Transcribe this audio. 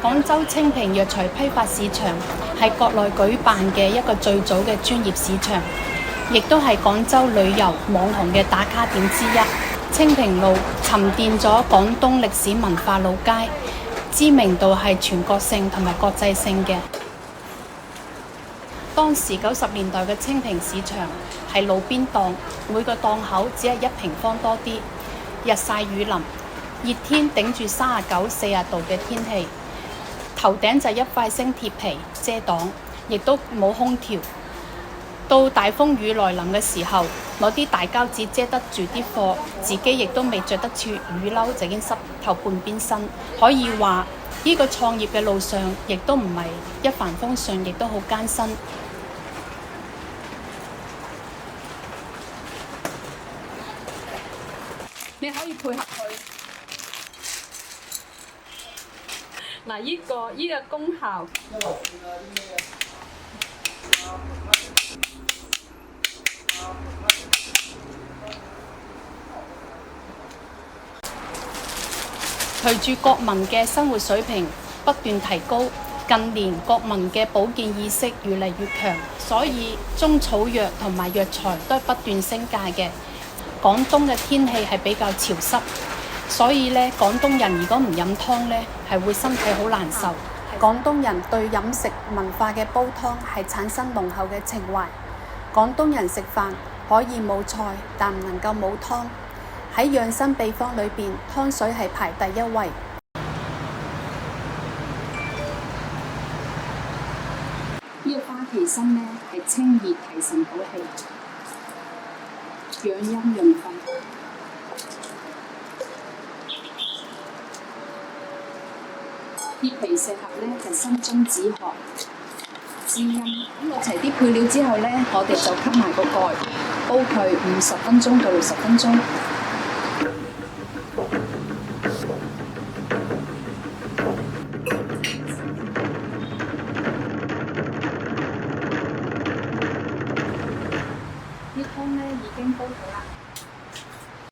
廣州清平藥材批發市場係國內舉辦嘅一個最早嘅專業市場，亦都係廣州旅遊網紅嘅打卡點之一。清平路沉澱咗廣東歷史文化老街，知名度係全國性同埋國際性嘅。當時90年代嘅清平市場係路邊檔，每個檔口只係1平方多啲，日曬雨淋，熱天頂住39、40度嘅天氣，頭頂就一塊星鐵皮遮擋，亦都冇空調。到大風雨來臨嘅時候，攞啲大膠紙遮得住啲貨，自己亦都未着得住雨褸，就已經濕透半邊身。可以話呢個創業嘅路上，亦都唔係一帆風順，亦都好艱辛。你可以配合佢。嗱，呢個功效。隨住國民嘅生活水平不斷提高，近年國民嘅保健意識越嚟越強，所以中草藥同埋藥材都係不斷升價嘅。廣東嘅天氣係比較潮濕，所以咧廣東人如果唔飲湯咧，係會身體好難受。廣東人對飲食文化嘅煲湯係產生濃厚嘅情懷。廣東人食飯可以冇菜，但唔能夠冇湯。喺養生秘方裏邊，湯水係排第一位。呢個花旗參呢係清熱提神補氣、養陰潤肺。葉皮石斛呢係生津止渴、滋陰。咁落齊啲配料之後呢，我哋就吸埋個蓋，煲佢50分鐘到60分鐘。